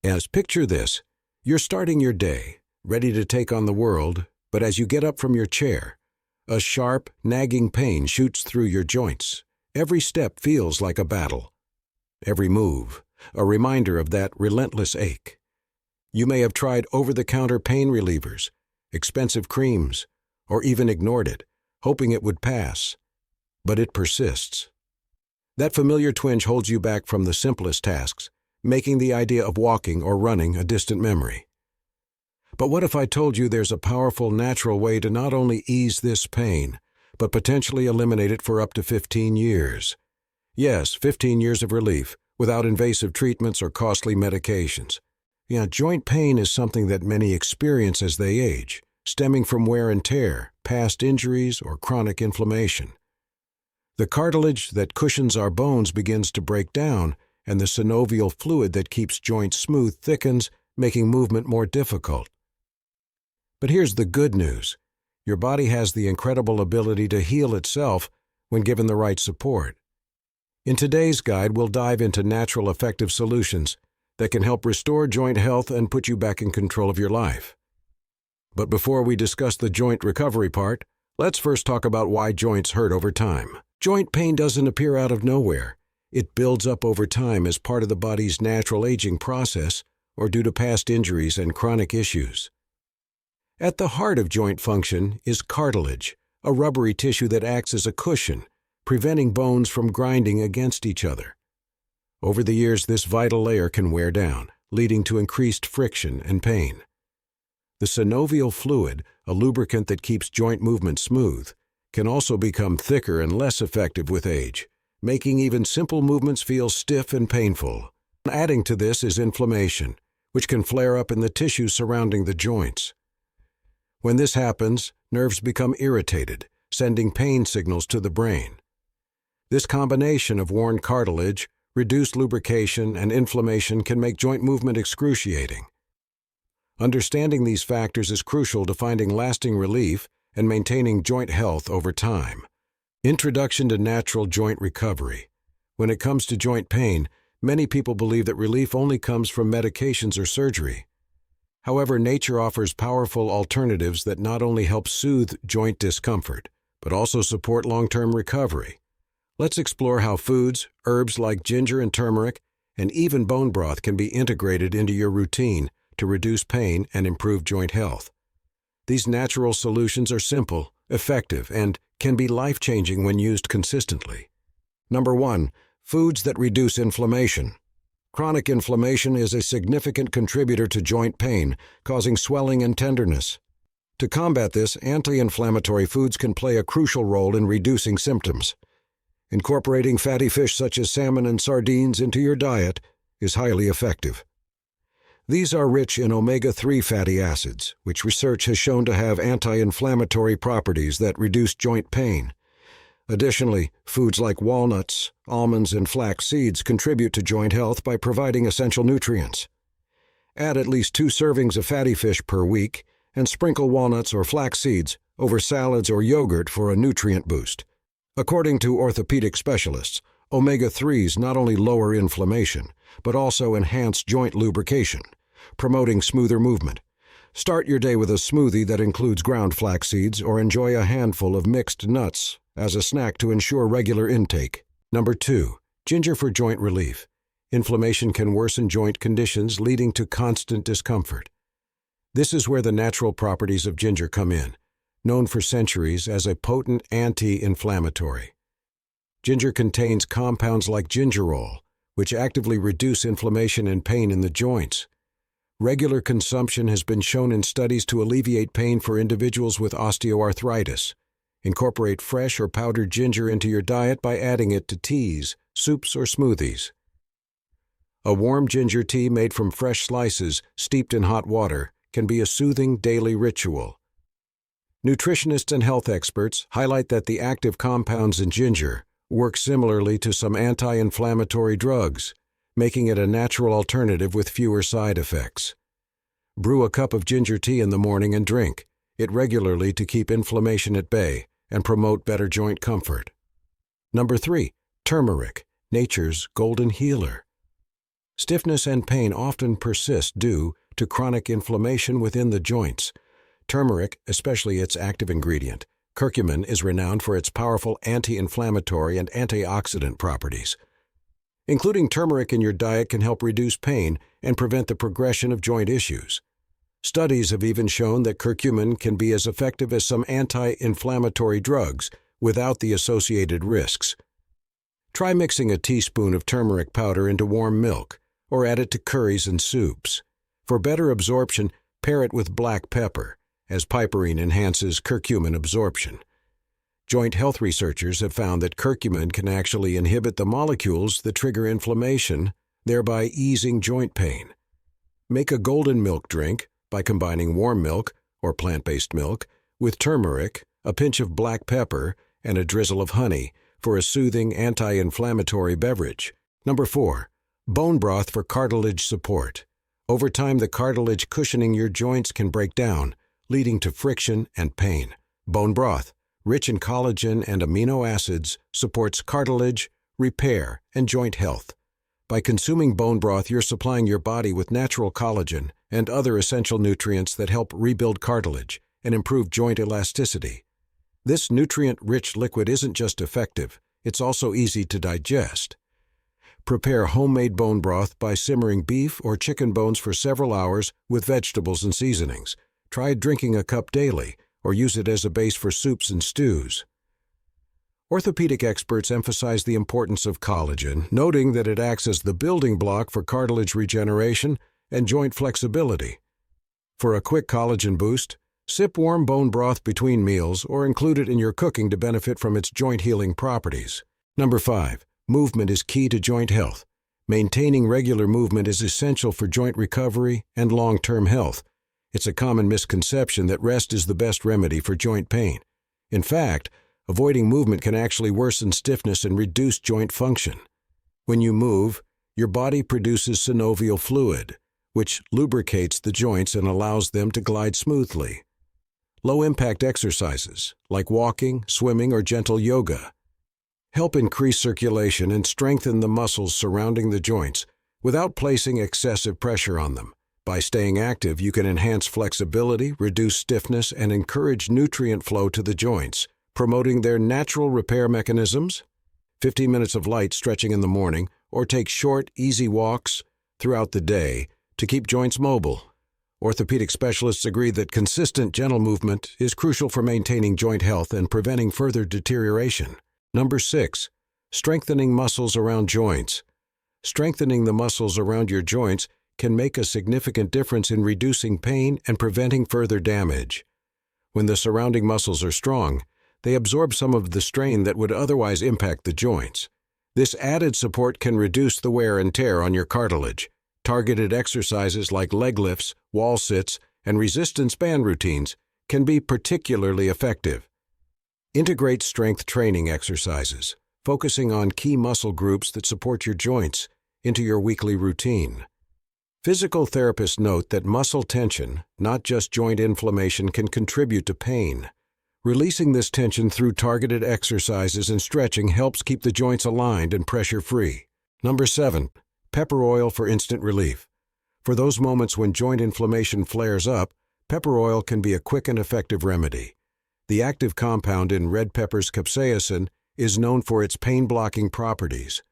As picture this, you're starting your day, ready to take on the world, but as you get up from your chair, a sharp, nagging pain shoots through your joints. Every step feels like a battle. Every move, a reminder of that relentless ache. You may have tried over-the-counter pain relievers, expensive creams, or even ignored it, hoping it would pass. But it persists. That familiar twinge holds you back from the simplest tasks, making the idea of walking or running a distant memory. But what if I told you there's a powerful, natural way to not only ease this pain, but potentially eliminate it for up to 15 years? Yes, 15 years of relief, without invasive treatments or costly medications. Yeah, joint pain is something that many experience as they age, stemming from wear and tear, past injuries, or chronic inflammation. The cartilage that cushions our bones begins to break down, and the synovial fluid that keeps joints smooth thickens, making movement more difficult. But here's the good news. Your body has the incredible ability to heal itself when given the right support. In today's guide, we'll dive into natural, effective solutions that can help restore joint health and put you back in control of your life. But before we discuss the joint recovery part, let's first talk about why joints hurt over time. Joint pain doesn't appear out of nowhere. It builds up over time as part of the body's natural aging process or due to past injuries and chronic issues. At the heart of joint function is cartilage, a rubbery tissue that acts as a cushion, preventing bones from grinding against each other. Over the years, this vital layer can wear down, leading to increased friction and pain. The synovial fluid, a lubricant that keeps joint movement smooth, can also become thicker and less effective with age, making even simple movements feel stiff and painful. Adding to this is inflammation, which can flare up in the tissues surrounding the joints. When this happens, nerves become irritated, sending pain signals to the brain. This combination of worn cartilage, reduced lubrication, and inflammation can make joint movement excruciating. Understanding these factors is crucial to finding lasting relief and maintaining joint health over time. Introduction to natural joint recovery. When it comes to joint pain, many people believe that relief only comes from medications or surgery. However, nature offers powerful alternatives that not only help soothe joint discomfort, but also support long-term recovery. Let's explore how foods, herbs like ginger and turmeric, and even bone broth can be integrated into your routine to reduce pain and improve joint health. These natural solutions are simple, effective, and can be life-changing when used consistently. Number 1. Foods that reduce inflammation. Chronic inflammation is a significant contributor to joint pain, causing swelling and tenderness. To combat this, anti-inflammatory foods can play a crucial role in reducing symptoms. Incorporating fatty fish such as salmon and sardines into your diet is highly effective. These are rich in omega-3 fatty acids, which research has shown to have anti-inflammatory properties that reduce joint pain. Additionally, foods like walnuts, almonds, and flax seeds contribute to joint health by providing essential nutrients. Add at least 2 servings of fatty fish per week and sprinkle walnuts or flax seeds over salads or yogurt for a nutrient boost. According to orthopedic specialists, omega-3s not only lower inflammation, but also enhance joint lubrication, promoting smoother movement. Start your day with a smoothie that includes ground flax seeds or enjoy a handful of mixed nuts as a snack to ensure regular intake. Number 2. Ginger for joint relief. Inflammation can worsen joint conditions, leading to constant discomfort. This is where the natural properties of ginger come in, known for centuries as a potent anti-inflammatory. Ginger contains compounds like gingerol, which actively reduce inflammation and pain in the joints. Regular consumption has been shown in studies to alleviate pain for individuals with osteoarthritis. Incorporate fresh or powdered ginger into your diet by adding it to teas, soups, or smoothies. A warm ginger tea made from fresh slices steeped in hot water can be a soothing daily ritual. Nutritionists and health experts highlight that the active compounds in ginger work similarly to some anti-inflammatory drugs, making it a natural alternative with fewer side effects. Brew a cup of ginger tea in the morning and drink it regularly to keep inflammation at bay and promote better joint comfort. Number 3. Turmeric, nature's golden healer. Stiffness and pain often persist due to chronic inflammation within the joints. Turmeric, especially its active ingredient, curcumin, is renowned for its powerful anti-inflammatory and antioxidant properties. Including turmeric in your diet can help reduce pain and prevent the progression of joint issues. Studies have even shown that curcumin can be as effective as some anti-inflammatory drugs without the associated risks. Try mixing a teaspoon of turmeric powder into warm milk or add it to curries and soups. For better absorption, pair it with black pepper, as piperine enhances curcumin absorption. Joint health researchers have found that curcumin can actually inhibit the molecules that trigger inflammation, thereby easing joint pain. Make a golden milk drink by combining warm milk, or plant-based milk, with turmeric, a pinch of black pepper, and a drizzle of honey for a soothing anti-inflammatory beverage. Number 4. Bone broth for cartilage support. Over time, the cartilage cushioning your joints can break down, leading to friction and pain. Bone broth, rich in collagen and amino acids, supports cartilage, repair, and joint health. By consuming bone broth, you're supplying your body with natural collagen and other essential nutrients that help rebuild cartilage and improve joint elasticity. This nutrient-rich liquid isn't just effective, it's also easy to digest. Prepare homemade bone broth by simmering beef or chicken bones for several hours with vegetables and seasonings. Try drinking a cup daily, or use it as a base for soups and stews. Orthopedic experts emphasize the importance of collagen, noting that it acts as the building block for cartilage regeneration and joint flexibility. For a quick collagen boost, sip warm bone broth between meals or include it in your cooking to benefit from its joint healing properties. Number 5. Movement is key to joint health. Maintaining regular movement is essential for joint recovery and long-term health. It's a common misconception that rest is the best remedy for joint pain. In fact, avoiding movement can actually worsen stiffness and reduce joint function. When you move, your body produces synovial fluid, which lubricates the joints and allows them to glide smoothly. Low-impact exercises, like walking, swimming, or gentle yoga, help increase circulation and strengthen the muscles surrounding the joints without placing excessive pressure on them. By staying active, you can enhance flexibility, reduce stiffness, and encourage nutrient flow to the joints, promoting their natural repair mechanisms. 15 minutes of light stretching in the morning, or take short, easy walks throughout the day to keep joints mobile. Orthopedic specialists agree that consistent, gentle movement is crucial for maintaining joint health and preventing further deterioration. Number 6. Strengthening muscles around joints. Strengthening the muscles around your joints can make a significant difference in reducing pain and preventing further damage. When the surrounding muscles are strong, they absorb some of the strain that would otherwise impact the joints. This added support can reduce the wear and tear on your cartilage. Targeted exercises like leg lifts, wall sits, and resistance band routines can be particularly effective. Integrate strength training exercises, focusing on key muscle groups that support your joints, into your weekly routine. Physical therapists note that muscle tension, not just joint inflammation, can contribute to pain. Releasing this tension through targeted exercises and stretching helps keep the joints aligned and pressure-free. Number 7. Pepper oil for instant relief. For those moments when joint inflammation flares up, pepper oil can be a quick and effective remedy. The active compound in red pepper's capsaicin is known for its pain-blocking properties.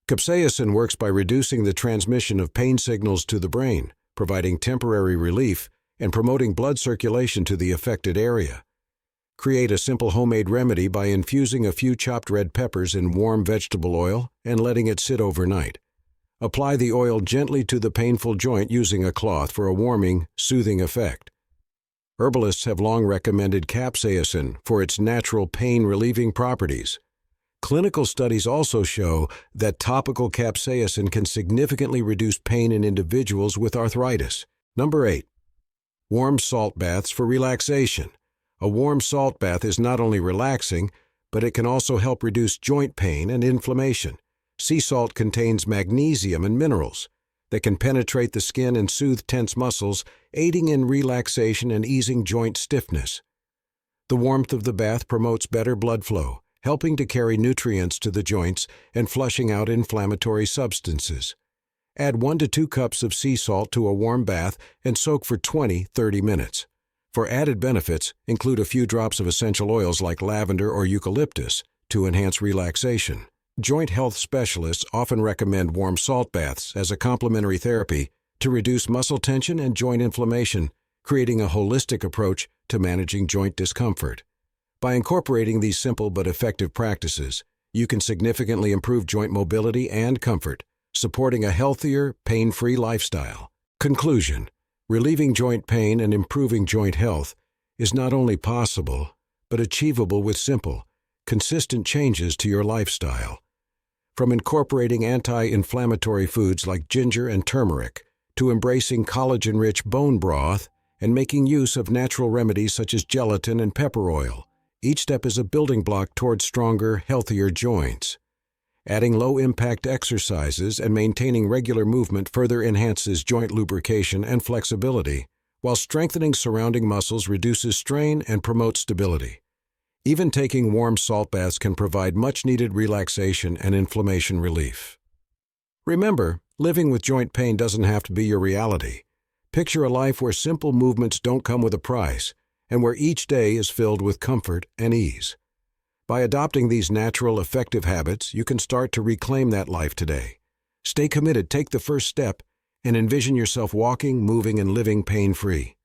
Capsaicin works by reducing the transmission of pain signals to the brain, providing temporary relief and promoting blood circulation to the affected area. Create a simple homemade remedy by infusing a few chopped red peppers in warm vegetable oil and letting it sit overnight. Apply the oil gently to the painful joint using a cloth for a warming, soothing effect. Herbalists have long recommended capsaicin for its natural pain-relieving properties. Clinical studies also show that topical capsaicin can significantly reduce pain in individuals with arthritis. Number 8. Warm salt baths for relaxation. A warm salt bath is not only relaxing, but it can also help reduce joint pain and inflammation. Sea salt contains magnesium and minerals that can penetrate the skin and soothe tense muscles, aiding in relaxation and easing joint stiffness. The warmth of the bath promotes better blood flow, helping to carry nutrients to the joints and flushing out inflammatory substances. Add 1 to 2 cups of sea salt to a warm bath and soak for 20-30 minutes. For added benefits, include a few drops of essential oils like lavender or eucalyptus to enhance relaxation. Joint health specialists often recommend warm salt baths as a complementary therapy to reduce muscle tension and joint inflammation, creating a holistic approach to managing joint discomfort. By incorporating these simple but effective practices, you can significantly improve joint mobility and comfort, supporting a healthier, pain-free lifestyle. Conclusion: relieving joint pain and improving joint health is not only possible, but achievable with simple, consistent changes to your lifestyle. From incorporating anti-inflammatory foods like ginger and turmeric, to embracing collagen-rich bone broth and making use of natural remedies such as gelatin and pepper oil, each step is a building block towards stronger, healthier joints. Adding low-impact exercises and maintaining regular movement further enhances joint lubrication and flexibility, while strengthening surrounding muscles reduces strain and promotes stability. Even taking warm salt baths can provide much-needed relaxation and inflammation relief. Remember, living with joint pain doesn't have to be your reality. Picture a life where simple movements don't come with a price, and where each day is filled with comfort and ease. By adopting these natural, effective habits, you can start to reclaim that life today. Stay committed, take the first step, and envision yourself walking, moving, and living pain-free.